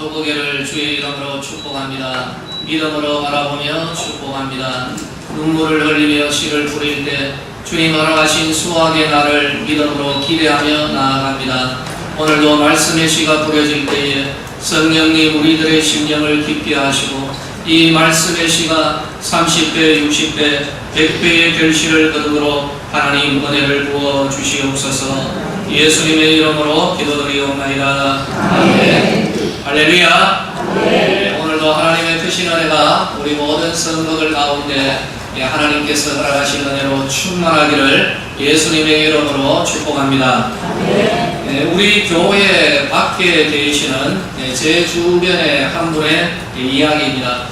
두고개를 주의 이름으로 축복합니다. 믿음으로 바라보며 축복합니다. 눈물을 흘리며 씨를 뿌릴 때 주님 허락하신 수확의 날을 믿음으로 기대하며 나아갑니다. 오늘도 말씀의 씨가 뿌려질 때에 성령님 우리들의 심령을 깊게 하시고 이 말씀의 씨가 30배, 60배, 100배의 결실을 거두도록 하나님 은혜를 부어 주시옵소서. 예수님의 이름으로 기도드리옵나이다. 아멘. 할렐루야. 아멘. 오늘도 하나님의 크신 은혜가 우리 모든 성도들 가운데 하나님께서 허락하신 은혜로 충만하기를 예수님의 이름으로 축복합니다. 아멘. 우리 교회 밖에 계시는 제 주변의 한 분의 이야기입니다.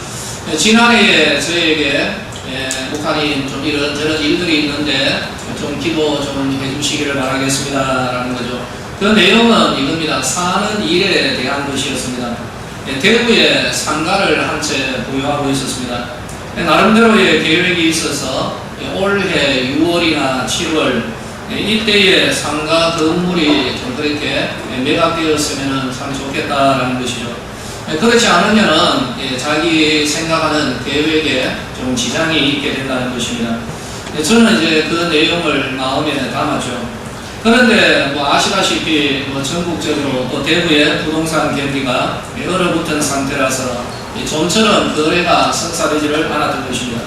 지난해에 저에게 목사님 좀 이런저런 일들이 있는데 좀 기도 좀 해주시기를 바라겠습니다 라는 거죠. 그 내용은 이겁니다. 사는 일에 대한 것이었습니다. 대구에 상가를 한 채 보유하고 있었습니다. 나름대로의 계획이 있어서 올해 6월이나 7월 이때에 상가 건물이 좀 그렇게 매각되었으면 참 좋겠다라는 것이죠. 그렇지 않으면 자기 생각하는 계획에 좀 지장이 있게 된다는 것입니다. 저는 이제 그 내용을 마음에 담았죠. 그런데 아시다시피 전국적으로 또 대구의 부동산 경기가 얼어붙은 상태라서 좀처럼 거래가 성사되지를 않았던 것입니다.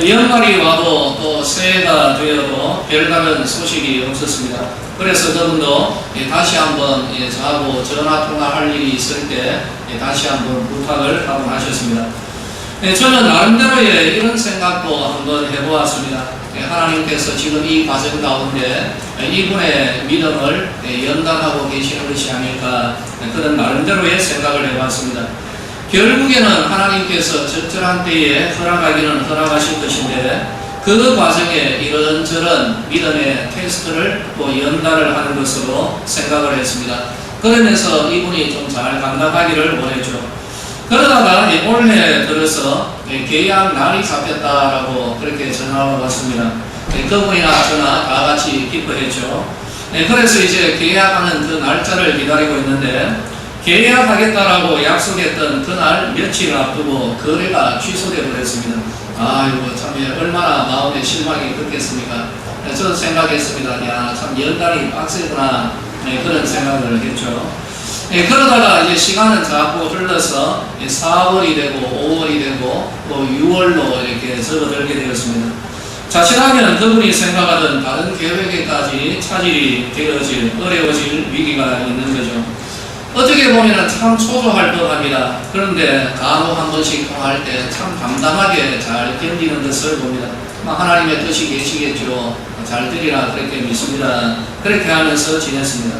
연말이 와도 또 새해가 되어도 별다른 소식이 없었습니다. 그래서 그분도 다시 한번 저하고 전화통화할 일이 있을 때 다시 한번 부탁을 하곤 하셨습니다. 저는 나름대로의 이런 생각도 한번 해보았습니다. 하나님께서 지금 이 과정 가운데 이분의 믿음을 연단하고 계시는 것이 아닐까 그런 나름대로의 생각을 해봤습니다. 결국에는 하나님께서 적절한 때에 허락하기는 허락하실 것인데 그 과정에 이런저런 믿음의 테스트를 또 연단을 하는 것으로 생각을 했습니다. 그러면서 이분이 좀 잘 감당하기를 원했죠. 그러다가 올해 들어서 계약 날이 잡혔다라고 그렇게 전화가 왔습니다. 그분이나 저나 다 같이 기뻐했죠. 그래서 이제 계약하는 그 날짜를 기다리고 있는데 계약하겠다라고 약속했던 그날 며칠 앞두고 거래가 취소되어 버렸습니다. 아이고 참 얼마나 마음에 실망이 컸겠습니까? 저도 생각했습니다. 야, 참 연단이 빡세구나 그런 생각을 했죠. 그러다가 이제 시간은 자꾸 흘러서 4월이 되고 5월이 되고 또 6월로 이렇게 접어들게 되었습니다. 자칫하면 그분이 생각하던 다른 계획에까지 차질이 되어질 어려워질 위기가 있는 거죠. 어떻게 보면 참 초조할 법합니다. 그런데 간혹 한 번씩 통화할 때 참 담담하게 잘 견디는 것을 봅니다. 하나님의 뜻이 계시겠죠. 잘 되리라 그렇게 믿습니다. 그렇게 하면서 지냈습니다.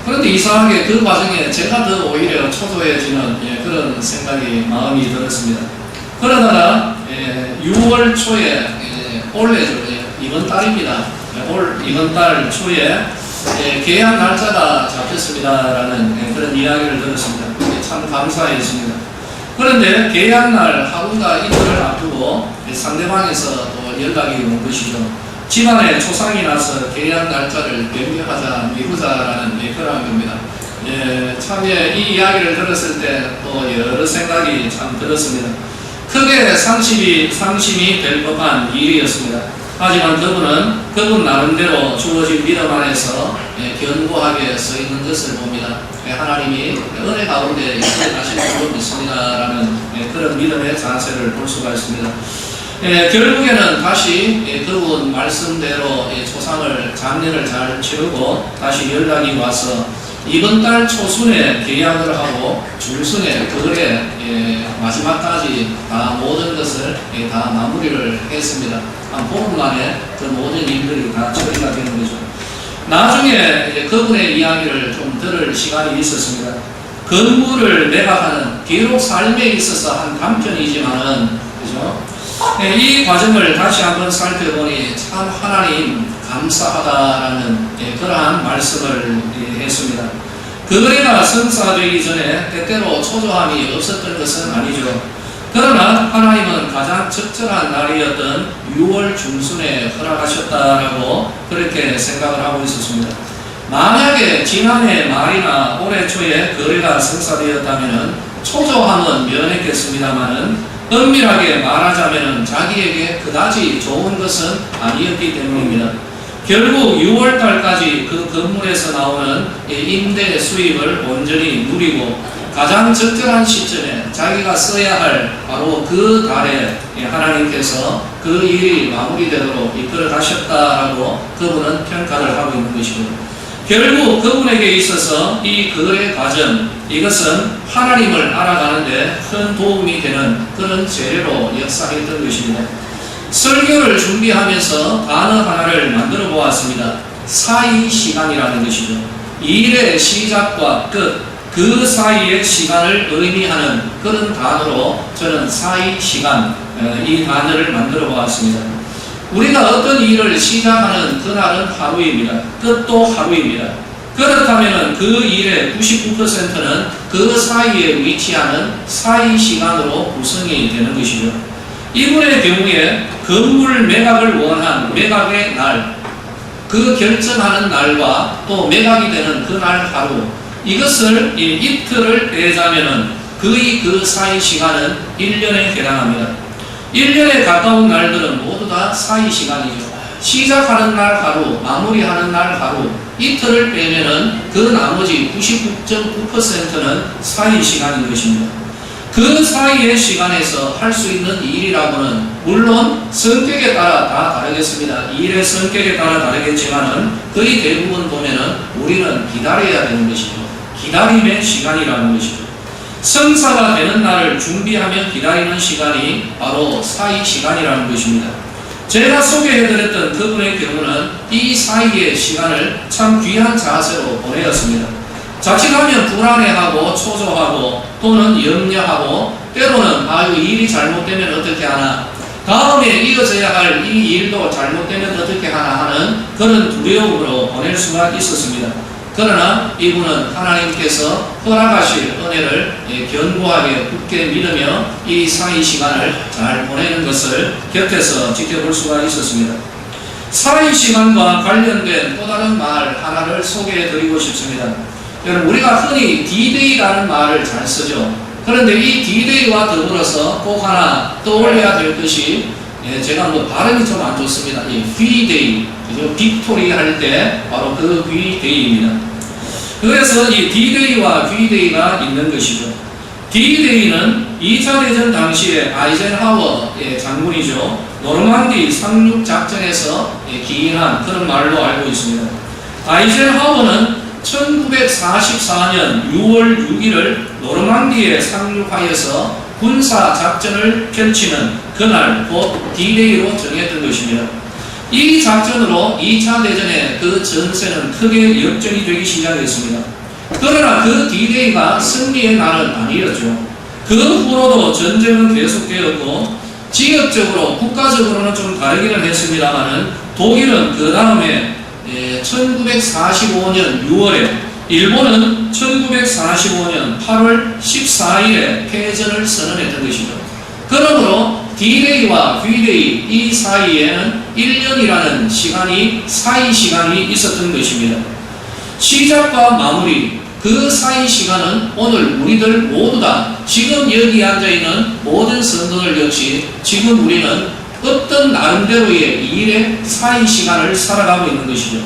그런데 이상하게 그 과정에 제가 더 오히려 초조해지는 그런 생각이 마음이 들었습니다. 그러다가 6월 초에 올해죠. 이번 달입니다. 이번 달 초에 계약 날짜가 잡혔습니다라는 그런 이야기를 들었습니다. 참 감사했습니다. 그런데 계약날 하루가 이틀을 앞두고 상대방에서 또 연락이 온 것이죠. 집안에 초상이 나서 계약 날짜를 변경하자 미루자라는 그런 겁니다. 참 이 이야기를 들었을 때 또 여러 생각이 참 들었습니다. 크게 상심이 될 법한 일이었습니다. 하지만 그분 나름대로 주어진 믿음 안에서 견고하게 서 있는 것을 봅니다. 하나님이 은혜 가운데 인도하시는 줄 믿습니다라는 그런 믿음의 자세를 볼 수가 있습니다. 결국에는 다시 그분 말씀대로 초상을 작년을 잘 치르고 다시 연락이 와서 이번 달 초순에 계약을 하고 중순에 거래 마지막까지 다 모든 것을 다 마무리를 했습니다. 한 보름 만에 그 모든 일들이 다 처리가 되는 거죠. 나중에 그분의 이야기를 좀 들을 시간이 있었습니다. 건물을 매각하는 비록 삶에 있어서 한 단편이지만은 그죠? 이 과정을 다시 한번 살펴보니 참 하나님 감사하다라는 그러한 말씀을 했습니다. 그 거래가 성사되기 전에 때때로 초조함이 없었던 것은 아니죠. 그러나 하나님은 가장 적절한 날이었던 6월 중순에 허락하셨다라고 그렇게 생각을 하고 있었습니다. 만약에 지난해 말이나 올해 초에 거래가 성사되었다면 초조함은 면했겠습니다마는 엄밀하게 말하자면 자기에게 그다지 좋은 것은 아니었기 때문입니다. 결국 6월달까지 그 건물에서 나오는 임대 수입을 온전히 누리고 가장 적절한 시점에 자기가 써야 할 바로 그 달에 하나님께서 그 일이 마무리되도록 이끌어 가셨다라고 그분은 평가를 하고 있는 것이고, 결국 그분에게 있어서 이 거래 과정, 이것은 하나님을 알아가는데 큰 도움이 되는 그런 재료로 역사했던 것입니다. 설교를 준비하면서 단어 하나를 만들어 보았습니다. 사이 시간이라는 것이죠. 일의 시작과 끝, 그 사이의 시간을 의미하는 그런 단어로 저는 사이 시간, 이 단어를 만들어 보았습니다. 우리가 어떤 일을 시작하는 그날은 하루입니다. 끝도 하루입니다. 그렇다면 그 일의 99%는 그 사이에 위치하는 사이 시간으로 구성이 되는 것이죠. 이분의 경우에 건물 매각을 원한 매각의 날, 그 결정하는 날과 또 매각이 되는 그날 하루, 이것을 이틀을 빼자면 거의 그 사이 시간은 1년에 해당합니다. 1년에 가까운 날들은 모두 다 사이 시간이죠. 시작하는 날 하루, 마무리하는 날 하루, 이틀을 빼면은 그 나머지 99.9%는 사이 시간인 것입니다. 그 사이의 시간에서 할 수 있는 일이라고는 물론 성격에 따라 다 다르겠습니다. 일의 성격에 따라 다르겠지만은 거의 대부분 보면은 우리는 기다려야 되는 것이죠. 기다림의 시간이라는 것이죠. 성사가 되는 날을 준비하며 기다리는 시간이 바로 사이 시간이라는 것입니다. 제가 소개해드렸던 그분의 경우는 이 사이의 시간을 참 귀한 자세로 보내었습니다. 자칫하면 불안해하고 초조하고 또는 염려하고 때로는 일이 잘못되면 어떻게 하나, 다음에 이어져야 할 이 일도 잘못되면 어떻게 하나 하는 그런 두려움으로 보낼 수가 있었습니다. 그러나 이분은 하나님께서 허락하실 은혜를 견고하게 굳게 믿으며 이 사이 시간을 잘 보내는 것을 곁에서 지켜볼 수가 있었습니다. 사이 시간과 관련된 또 다른 말 하나를 소개해 드리고 싶습니다. 여러분, 우리가 흔히 D-Day라는 말을 잘 쓰죠. 그런데 이 D-Day와 더불어서 꼭 하나 떠올려야 될 것이, 제가 발음이 좀 안 좋습니다. 이 V-Day, 빅토리 할 때 바로 그 V-Day입니다. 그래서 이 D-Day와 V-Day가 있는 것이죠. D-Day는 2차 대전 당시에 아이젠하워 장군이죠. 노르망디 상륙 작전에서 기인한 그런 말로 알고 있습니다. 아이젠하워는 1944년 6월 6일을 노르망디에 상륙하여서 군사 작전을 펼치는 그날 곧 D-Day로 정했던 것입니다. 이 작전으로 2차 대전의 그 전세는 크게 역전이 되기 시작했습니다. 그러나 그 D-Day가 승리의 날은 아니었죠. 그 후로도 전쟁은 계속되었고 지역적으로 국가적으로는 좀 다르기는 했습니다만은 독일은 그 다음에 1945년 6월에, 일본은 1945년 8월 14일에 패전을 선언했던 것이죠. 그러므로 D-Day와 V-Day 이 사이에는 1년이라는 시간이, 사이 시간이 있었던 것입니다. 시작과 마무리, 그 사이 시간은 오늘 우리들 모두 다 지금 여기 앉아있는 모든 성도들 역시 지금 우리는 어떤 나름대로의 일의 사이 시간을 살아가고 있는 것이죠.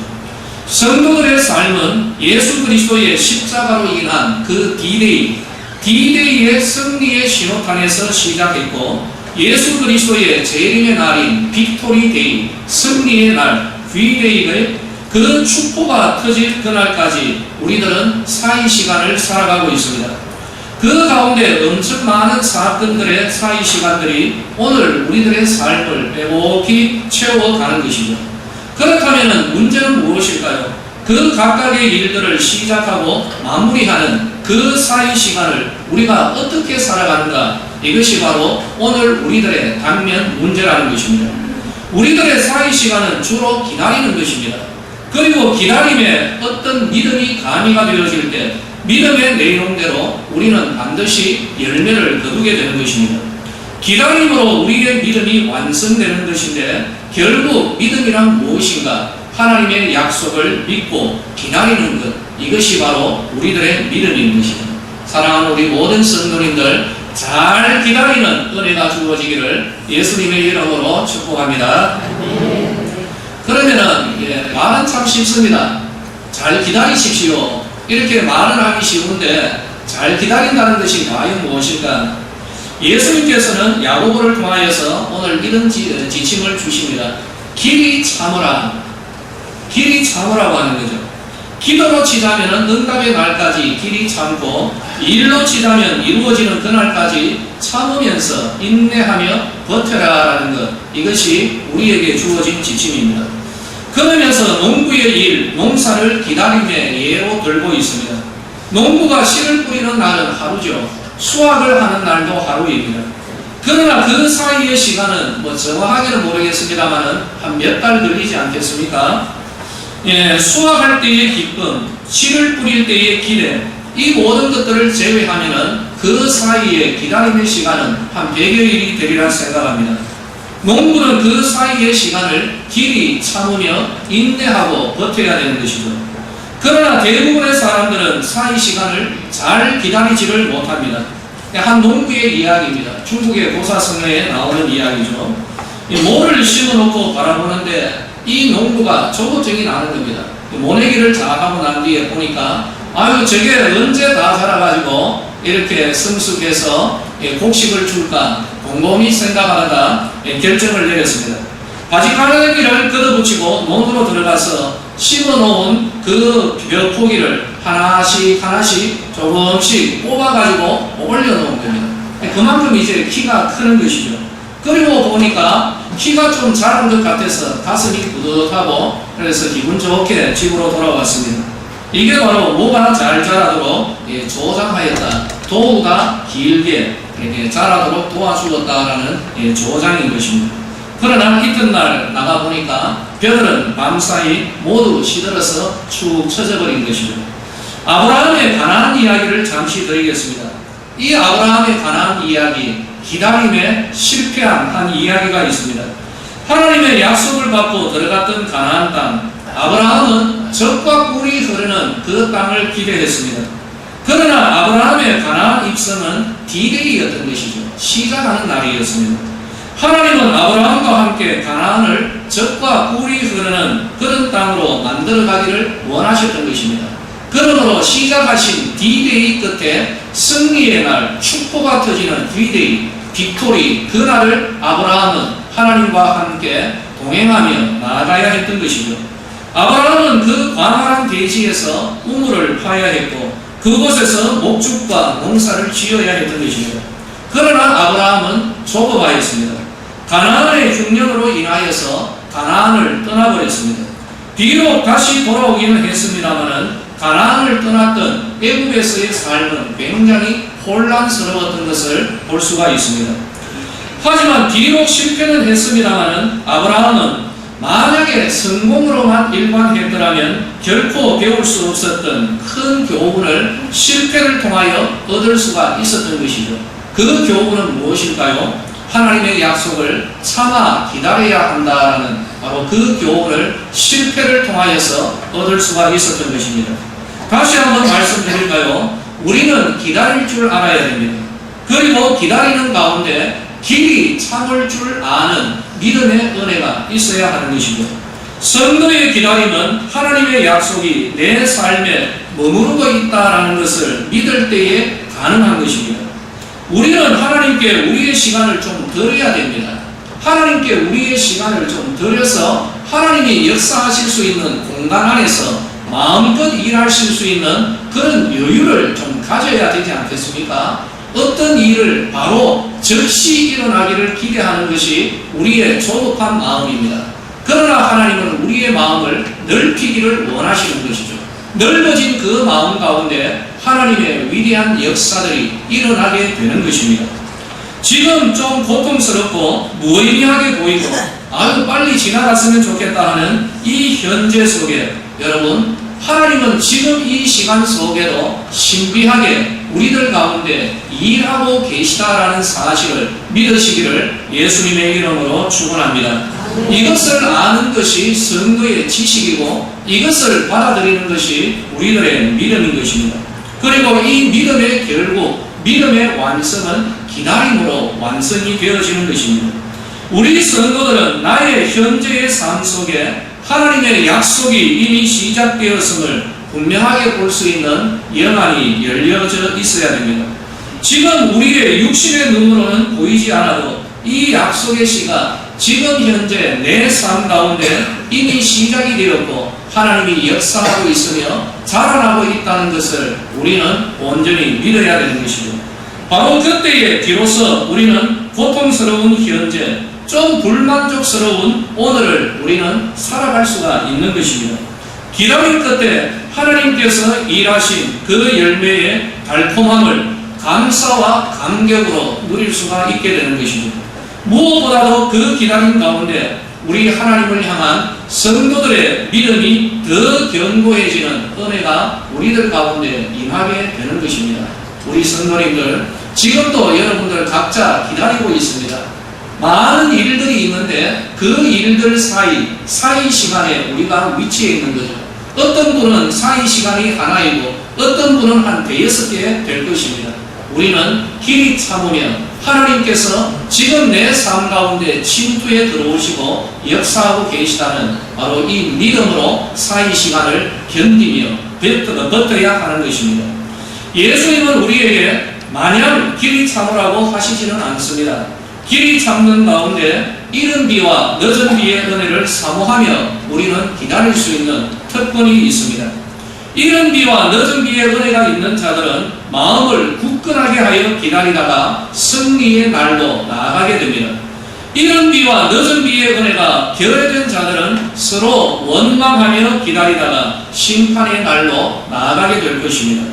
성도들의 삶은 예수 그리스도의 십자가로 인한 그 D-Day, D-Day의 승리의 신호탄에서 시작했고, 예수 그리스도의 재림의 날인 빅토리 데이, 승리의 날, V-Day의 그 축포가 터질 그날까지 우리들은 사이 시간을 살아가고 있습니다. 그 가운데 엄청 많은 사건들의 사이 시간들이 오늘 우리들의 삶을 빼곡히 채워가는 것이죠. 그렇다면 문제는 무엇일까요? 그 각각의 일들을 시작하고 마무리하는 그 사이 시간을 우리가 어떻게 살아가는가, 이것이 바로 오늘 우리들의 당면 문제라는 것입니다. 우리들의 사이 시간은 주로 기다리는 것입니다. 그리고 기다림에 어떤 믿음이 가미가 되어질 때 믿음의 내용대로 우리는 반드시 열매를 거두게 되는 것입니다. 기다림으로 우리의 믿음이 완성되는 것인데, 결국 믿음이란 무엇인가? 하나님의 약속을 믿고 기다리는 것, 이것이 바로 우리들의 믿음인 것이죠. 사랑하는 우리 모든 성도님들, 잘 기다리는 은혜가 주어지기를 예수님의 이름으로 축복합니다. 그러면은 말은 참 쉽습니다. 잘 기다리십시오. 이렇게 말을 하기 쉬운데 잘 기다린다는 것이 과연 무엇일까? 예수님께서는 야고보를 통하여서 오늘 이런 지침을 주십니다. 길이 참으라. 길이 참으라고 하는 거죠. 기도로 치자면 응답의 날까지 길이 참고, 일로 치자면 이루어지는 그날까지 참으면서 인내하며 버텨라라는 것, 이것이 우리에게 주어진 지침입니다. 그러면서 농부의 일, 농사를 기다림의 예로 들고 있습니다. 농부가 씨를 뿌리는 날은 하루죠. 수확을 하는 날도 하루입니다. 그러나 그 사이의 시간은 정확하게는 모르겠습니다만 한 몇 달 걸리지 않겠습니까? 수확할 때의 기쁨, 씨를 뿌릴 때의 기대, 이 모든 것들을 제외하면은 그 사이의 기다림의 시간은 한 100여일이 되리라 생각합니다. 농부는 그 사이의 시간을 길이 참으며 인내하고 버텨야 되는 것이죠. 그러나 대부분의 사람들은 사이 시간을 잘 기다리지를 못합니다. 한 농부의 이야기입니다. 중국의 고사성어에 나오는 이야기죠. 모를 심어놓고 바라보는데 이 농부가 조급증이 나는 겁니다. 모내기를 잘 하고 난 뒤에 보니까 아유, 저게 언제 다 자라가지고 이렇게 성숙해서 곡식을 줄까 곰곰이 생각하다가 결정을 내렸습니다. 바지가랑이를 걷어붙이고 논으로 들어가서 심어놓은 그 벼포기를 하나씩 조금씩 뽑아가지고 올려놓은 겁니다. 그만큼 이제 키가 크는 것이죠. 그리고 보니까 키가 좀 자란 것 같아서 가슴이 뿌듯하고 그래서 기분 좋게 집으로 돌아왔습니다. 이게 바로 뭐가 잘 자라도록 조장하였다. 도우가 길게 자라도록 도와주었다라는 조장인 것입니다. 그러나 이튿날 나가보니까 벼들은 밤사이 모두 시들어서 축 처져버린 것이죠. 아브라함의 가나안 이야기를 잠시 드리겠습니다. 이 아브라함의 가나안 이야기, 기다림에 실패한 한 이야기가 있습니다. 하나님의 약속을 받고 들어갔던 가나안 땅, 아브라함은 젖과 꿀이 흐르는 그 땅을 기대했습니다. 그러나 아브라함의 가나안 입성은 D-Day였던 것이죠. 시작하는 날이었습니다. 하나님은 아브라함과 함께 가나안을 젖과 꿀이 흐르는 그런 땅으로 만들어가기를 원하셨던 것입니다. 그러므로 시작하신 D-Day 끝에 승리의 날, 축복가 터지는 D-Day, 빅토리, 그날을 아브라함은 하나님과 함께 동행하며 나아가야 했던 것이죠. 아브라함은 그 광활한 대지에서 우물을 파야 했고 그곳에서 목축과 농사를 지어야 했던 것입니다. 그러나 아브라함은 조급하였습니다. 가나안의 흉년으로 인하여서 가나안을 떠나버렸습니다. 비록 다시 돌아오기는 했습니다마는 가나안을 떠났던 애굽에서의 삶은 굉장히 혼란스러웠던 것을 볼 수가 있습니다. 하지만 비록 실패는 했습니다마는 아브라함은 만약에 성공으로만 일관했더라면 결코 배울 수 없었던 큰 교훈을 실패를 통하여 얻을 수가 있었던 것이죠. 그 교훈은 무엇일까요? 하나님의 약속을 참아 기다려야 한다라는 바로 그 교훈을 실패를 통하여서 얻을 수가 있었던 것입니다. 다시 한번 말씀드릴까요? 우리는 기다릴 줄 알아야 됩니다. 그리고 기다리는 가운데 길이 참을 줄 아는 믿음의 은혜가 있어야 하는 것이죠. 성도의 기다림은 하나님의 약속이 내 삶에 머무르고 있다는 것을 믿을 때에 가능한 것입니다. 우리는 하나님께 우리의 시간을 좀 드려야 됩니다. 하나님께 우리의 시간을 좀 드려서 하나님이 역사하실 수 있는 공간 안에서 마음껏 일하실 수 있는 그런 여유를 좀 가져야 되지 않겠습니까? 어떤 일을 바로 즉시 일어나기를 기대하는 것이 우리의 조급한 마음입니다. 그러나 하나님은 우리의 마음을 넓히기를 원하시는 것이죠. 넓어진 그 마음 가운데 하나님의 위대한 역사들이 일어나게 되는 것입니다. 지금 좀 고통스럽고 무의미하게 보이고 아유 빨리 지나갔으면 좋겠다 하는 이 현재 속에 여러분, 하나님은 지금 이 시간 속에도 신비하게 우리들 가운데 일하고 계시다라는 사실을 믿으시기를 예수님의 이름으로 축원합니다. 이것을 아는 것이 성도의 지식이고 이것을 받아들이는 것이 우리들의 믿음인 것입니다. 그리고 이 믿음의 결국, 믿음의 완성은 기다림으로 완성이 되어지는 것입니다. 우리 성도들은 나의 현재의 삶 속에 하나님의 약속이 이미 시작되었음을 분명하게 볼 수 있는 영안이 열려져 있어야 됩니다. 지금 우리의 육신의 눈으로는 보이지 않아도 이 약속의 시가 지금 현재 내 삶 가운데 이미 시작이 되었고 하나님이 역사하고 있으며 자라나고 있다는 것을 우리는 온전히 믿어야 되는 것이죠. 바로 그때에 비로소 우리는 고통스러운 현재, 좀 불만족스러운 오늘을 우리는 살아갈 수가 있는 것입니다. 기다림 끝에 하나님께서 일하신 그 열매의 달콤함을 감사와 감격으로 누릴 수가 있게 되는 것입니다. 무엇보다도 그 기다림 가운데 우리 하나님을 향한 성도들의 믿음이 더 견고해지는 은혜가 우리들 가운데 임하게 되는 것입니다. 우리 성도님들, 지금도 여러분들 각자 기다리고 있습니다. 많은 일들이 있는데 그 일들 사이 시간에 우리가 위치해 있는 거죠. 어떤 분은 사이 시간이 하나이고 어떤 분은 한 대여섯 개 될 것입니다. 우리는 길이 참으면 하나님께서 지금 내 삶 가운데 침투에 들어오시고 역사하고 계시다는 바로 이 믿음으로 사이 시간을 견디며 버텨야 하는 것입니다. 예수님은 우리에게 마냥 길이 참으라고 하시지는 않습니다. 길이 참는 가운데 이른 비와 늦은 비의 은혜를 사모하며 우리는 기다릴 수 있는 특권이 있습니다. 이른 비와 늦은 비의 은혜가 있는 자들은 마음을 굳건하게 하여 기다리다가 승리의 날로 나아가게 됩니다. 이른 비와 늦은 비의 은혜가 결여된 자들은 서로 원망하며 기다리다가 심판의 날로 나아가게 될 것입니다.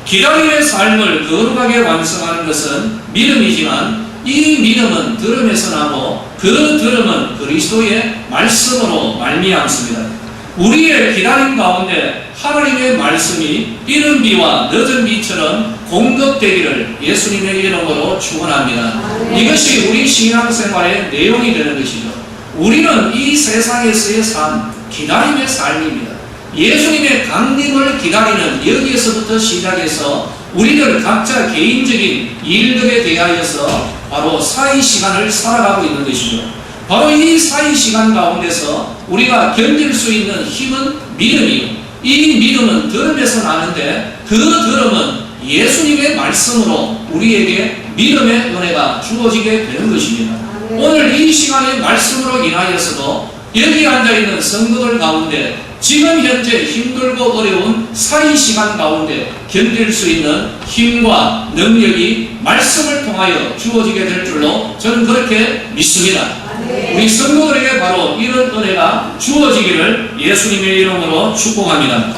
기다림의 삶을 거룩하게 완성하는 것은 믿음이지만 이 믿음은 들음에서 나고 그 들음은 그리스도의 말씀으로 말미암습니다. 우리의 기다림 가운데 하나님의 말씀이 이른 비와 늦은 비처럼 공급되기를 예수님의 이름으로 축원합니다. 이것이 우리 신앙생활의 내용이 되는 것이죠. 우리는 이 세상에서의 삶, 기다림의 삶입니다. 예수님의 강림을 기다리는 여기에서부터 시작해서 우리들 각자 개인적인 일들에 대하여서 바로 사이 시간을 살아가고 있는 것이죠. 바로 이 사이 시간 가운데서 우리가 견딜 수 있는 힘은 믿음이요. 이 믿음은 들음에서 나는데 그 들음은 예수님의 말씀으로 우리에게 믿음의 은혜가 주어지게 되는 것입니다. 오늘 이 시간의 말씀으로 인하여서도 여기 앉아있는 성도들 가운데 지금 현재 힘들고 어려운 사이 시간 가운데 견딜 수 있는 힘과 능력이 말씀을 통하여 주어지게 될 줄로 저는 그렇게 믿습니다. 우리 성도들에게 바로 이런 은혜가 주어지기를 예수님의 이름으로 축복합니다.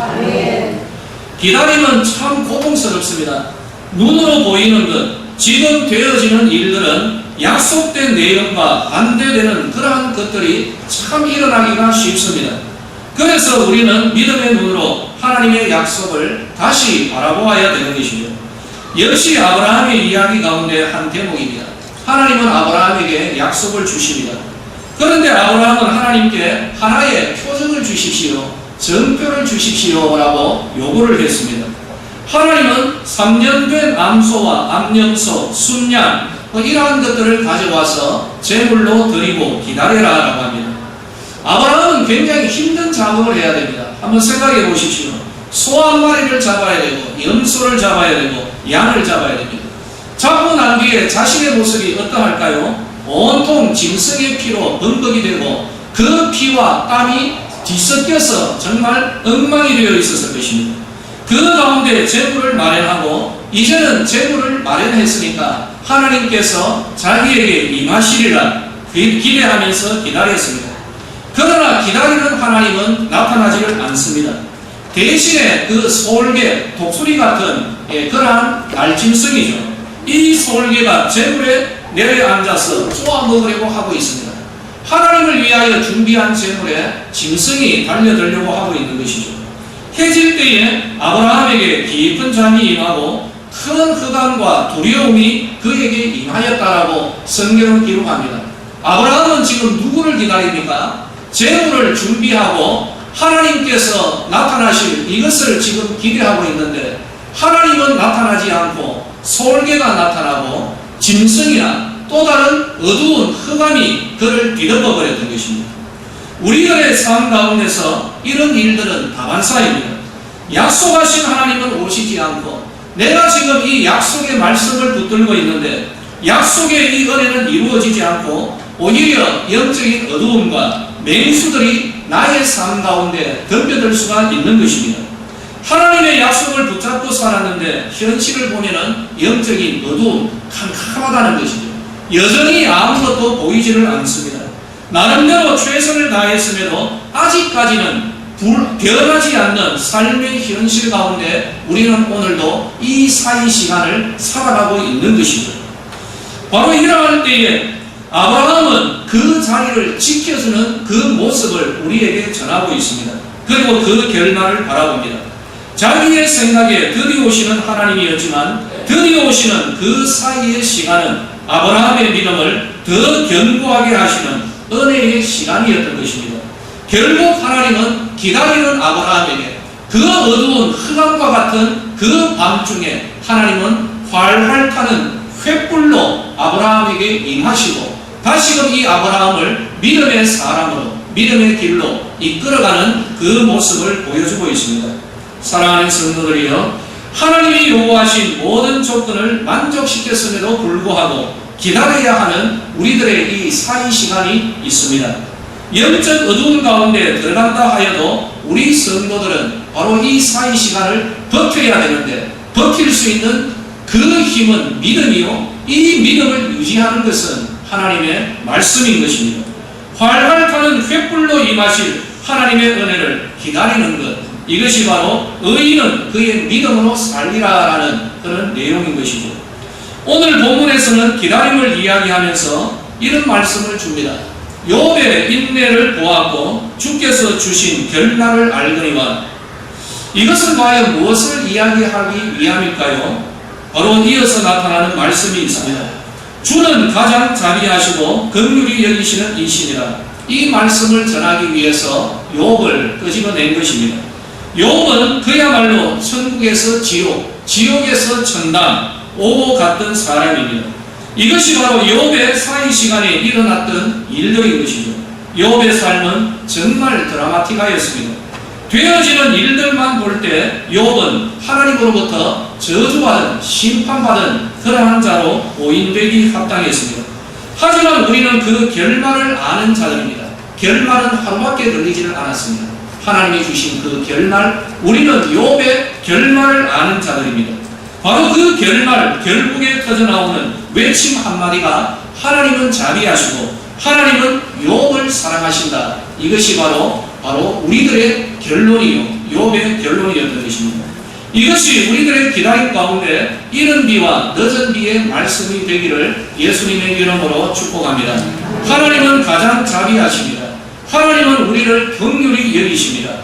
기다림은 참 고통스럽습니다. 눈으로 보이는 것, 지금 되어지는 일들은 약속된 내용과 반대되는 그러한 것들이 참 일어나기가 쉽습니다. 그래서 우리는 믿음의 눈으로 하나님의 약속을 다시 바라보아야 되는 것이죠. 역시 아브라함의 이야기 가운데 한 대목입니다. 하나님은 아브라함에게 약속을 주십니다. 그런데 아브라함은 하나님께 하나의 표적을 주십시오, 정표를 주십시오라고 요구를 했습니다. 하나님은 3년 된 암소와 암염소, 순양 이러한 것들을 가져와서 제물로 드리고 기다려라라고 합니다. 아브라함은 굉장히 힘든 작업을 해야 됩니다. 한번 생각해 보십시오. 소 한 마리를 잡아야 되고 염소를 잡아야 되고 양을 잡아야 됩니다. 잡고 난 뒤에 자신의 모습이 어떠할까요? 온통 짐승의 피로 범벅이 되고 그 피와 땀이 뒤섞여서 정말 엉망이 되어 있었을 것입니다. 그 가운데 제물을 마련하고 이제는 제물을 마련했으니까 하나님께서 자기에게 임하시리라 기대하면서 기다렸습니다. 그러나 기다리는 하나님은 나타나지를 않습니다. 대신에 그 솔개, 독수리 같은 그러한 날짐승이죠. 이 솔개가 제물에 내려앉아서 쪼아 먹으려고 하고 있습니다. 하나님을 위하여 준비한 제물에 짐승이 달려들려고 하고 있는 것이죠. 해질 때에 아브라함에게 깊은 잠이 임하고 큰 흑암과 두려움이 그에게 임하였다라고 성경은 기록합니다. 아브라함은 지금 누구를 기다립니까? 재물을 준비하고 하나님께서 나타나실 이것을 지금 기대하고 있는데 하나님은 나타나지 않고 솔개가 나타나고 짐승이나 또 다른 어두운 흑암이 그를 뒤덮어 버렸던 것입니다. 우리들의 삶 가운데서 이런 일들은 다반사입니다. 약속하신 하나님은 오시지 않고 내가 지금 이 약속의 말씀을 붙들고 있는데 약속의 이 은혜는 이루어지지 않고 오히려 영적인 어두움과 맹수들이 나의 삶 가운데 덤벼들 수가 있는 것입니다. 하나님의 약속을 붙잡고 살았는데 현실을 보면은 영적인 어두움, 캄캄하다는 것이죠. 여전히 아무것도 보이지를 않습니다. 나름대로 최선을 다했음에도 아직까지는 변하지 않는 삶의 현실 가운데 우리는 오늘도 이 사이 시간을 살아가고 있는 것이죠. 바로 이러할 때에 아브라함은 그 자리를 지켜주는 그 모습을 우리에게 전하고 있습니다. 그리고 그 결말을 바라봅니다. 자기의 생각에 드디어 오시는 하나님이었지만 드디어 오시는 그 사이의 시간은 아브라함의 믿음을 더 견고하게 하시는 은혜의 시간이었던 것입니다. 결국 하나님은 기다리는 아브라함에게 그 어두운 흑암과 같은 그 밤중에 하나님은 활활 타는 횃불로 아브라함에게 임하시고 다시금 이 아브라함을 믿음의 사람으로 믿음의 길로 이끌어가는 그 모습을 보여주고 있습니다. 사랑하는 성도들이여, 하나님이 요구하신 모든 조건을 만족시켰음에도 불구하고 기다려야 하는 우리들의 이 사이 시간이 있습니다. 영적 어두운 가운데 들어간다 하여도 우리 성도들은 바로 이 사이 시간을 버텨야 되는데 버틸 수 있는 그 힘은 믿음이요, 이 믿음을 유지하는 것은 하나님의 말씀인 것입니다. 활활 타는 횃불로 임하실 하나님의 은혜를 기다리는 것, 이것이 바로 의인은 그의 믿음으로 살리라라는 그런 내용인 것이죠. 오늘 본문에서는 기다림을 이야기하면서 이런 말씀을 줍니다. 욥의 인내를 보았고 주께서 주신 결말을 알거니와. 이것은 과연 무엇을 이야기하기 위함일까요? 바로 이어서 나타나는 말씀이 있습니다. 주는 가장 자비하시고 긍휼히 여기시는 이시니라. 이 말씀을 전하기 위해서 욥을 끄집어낸 것입니다. 욥은 그야말로 천국에서 지옥, 지옥에서 천당, 오고 갔던 사람입니다. 이것이 바로 욥의 사이 시간에 일어났던 일들인 것이죠. 욥의 삶은 정말 드라마틱하였습니다. 되어지는 일들만 볼 때 욥은 하나님으로부터 저주받은, 심판받은 그러한 자로 오인되기 합당했습니다. 하지만 우리는 그 결말을 아는 자들입니다. 결말은 하루밖에 걸리지는 않았습니다. 하나님이 주신 그 결말, 우리는 욥의 결말을 아는 자들입니다. 바로 그 결말, 결국에 터져나오는 외침 한마디가 하나님은 자비하시고 하나님은 욥을 사랑하신다. 이것이 바로 우리들의 결론이요, 욥의 결론이었던 것입니다. 이것이 우리들의 기다림 가운데 이른 비와 늦은 비의 말씀이 되기를 예수님의 이름으로 축복합니다. 하나님은 가장 자비하십니다. 하나님은 우리를 긍휼히 여기십니다.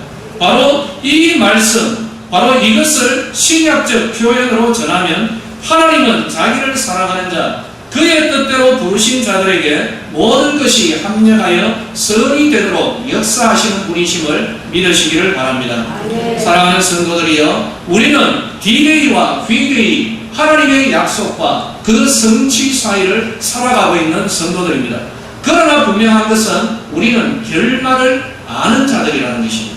바로 이 말씀, 바로 이것을 신약적 표현으로 전하면 하나님은 자기를 사랑하는 자, 그의 뜻대로 부르신 자들에게 모든 것이 합력하여 선이 되도록 역사하시는 분이심을 믿으시기를 바랍니다. 사랑하는 성도들이여, 우리는 디데이와 휘데이, 하나님의 약속과 그 성취 사이를 살아가고 있는 성도들입니다. 그러나 분명한 것은 우리는 결말을 아는 자들이라는 것입니다.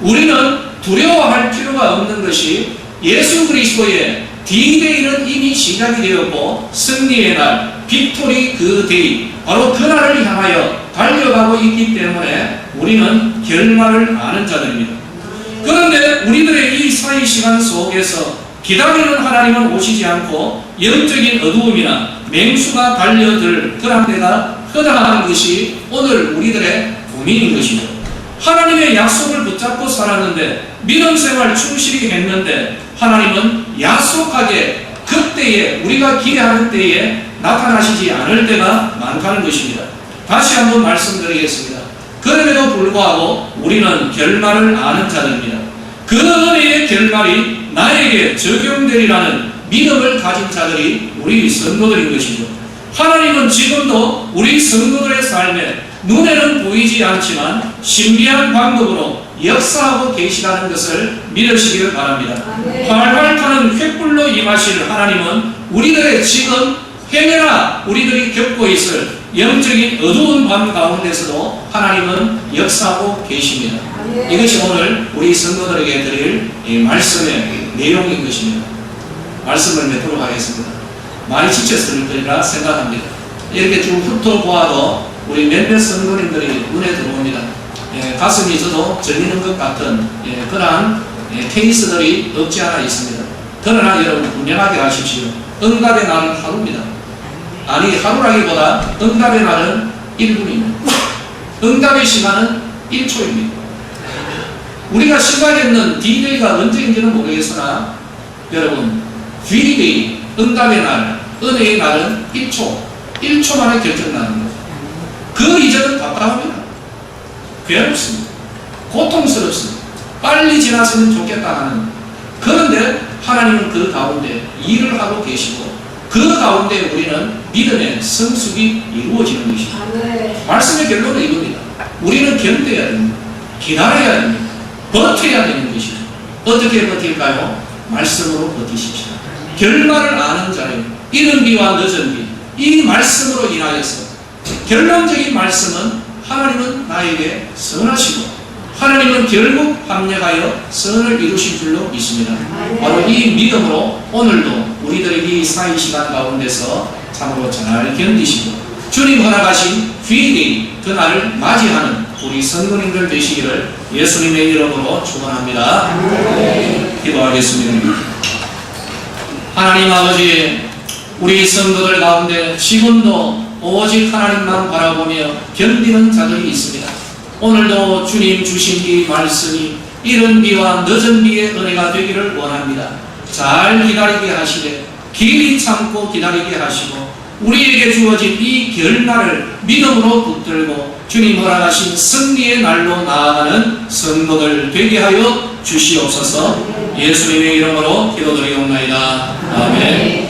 우리는 두려워할 필요가 없는 것이 예수 그리스도의 D-Day는 이미 시작이 되었고 승리의 날, 빅토리 그 데이, 바로 그날을 향하여 달려가고 있기 때문에 우리는 결말을 아는 자들입니다. 그런데 우리들의 이 사이 시간 속에서 기다리는 하나님은 오시지 않고 영적인 어두움이나 맹수가 달려들 그런 데가 허다한 것이 오늘 우리들의 고민인 것이죠. 하나님의 약속을 붙잡고 살았는데 믿음 생활 충실히 했는데 하나님은 약속하게 그때에 우리가 기대하는 때에 나타나시지 않을 때가 많다는 것입니다. 다시 한번 말씀드리겠습니다. 그럼에도 불구하고 우리는 결말을 아는 자들입니다. 그 은혜의 결말이 나에게 적용되리라는 믿음을 가진 자들이 우리 성도들인 것이죠. 하나님은 지금도 우리 성도들의 삶에 눈에는 보이지 않지만 신비한 방법으로 역사하고 계시다는 것을 믿으시기를 바랍니다. 활활 타는 횃불로 임하실 하나님은 우리들의 지금 행여나 우리들이 겪고 있을 영적인 어두운 밤 가운데서도 하나님은 역사하고 계십니다. 이것이 오늘 우리 성도들에게 드릴 이 말씀의 내용인 것입니다. 말씀을 맺도록 하겠습니다. 많이 지쳤을 거리라 생각합니다. 이렇게 쭉 훑어보아도 우리 몇몇 성도님들이 눈에 들어옵니다. 가슴이 저도 절리는 것 같은 그러한 케이스들이 없지 않아 있습니다. 그러나 여러분 분명하게 아십시오. 응답의 날은 하루입니다. 아니 하루라기보다 응답의 날은 1분입니다. 응답의 시간은 1초입니다. 우리가 시각했는 D-Day가 언제인지는 모르겠으나 여러분 V-Day 응답의 날, 은혜의 날은 1초 만에 결정나는 거예요. 그 이전은 답답합니다. 괴롭습니다. 고통스럽습니다. 빨리 지났으면 좋겠다 하는. 그런데 하나님은 그 가운데 일을 하고 계시고 그 가운데 우리는 믿음의 성숙이 이루어지는 것입니다. 말씀의 결론은 이겁니다. 우리는 견뎌야 됩니다. 기다려야 됩니다. 버텨야 되는 것이죠. 어떻게 버틸까요? 말씀으로 버티십시오. 결말을 아는 자는 이른 비와 늦은 비, 이 말씀으로 인하여서 결론적인 말씀은 하나님은 나에게 선하시고 하나님은 결국 합력하여 선을 이루실 줄로 믿습니다. 바로 이 믿음으로 오늘도 우리들의 이 사이 시간 가운데서 참으로 잘 견디시고 주님 허락하신 V-Day 그날을 맞이하는 우리 성도님들 되시기를 예수님의 이름으로 축원합니다. 기도하겠습니다. 하나님 아버지, 우리 성도들 가운데 지금도 오직 하나님만 바라보며 견디는 자들이 있습니다. 오늘도 주님 주신 이 말씀이 이른 비와 늦은 비의 은혜가 되기를 원합니다. 잘 기다리게 하시되 길이 참고 기다리게 하시고 우리에게 주어진 이 결말을 믿음으로 붙들고 주님 허락하신 승리의 날로 나아가는 성도들 되게 하여 주시옵소서. 예수님의 이름으로 기도드리옵나이다. 아멘.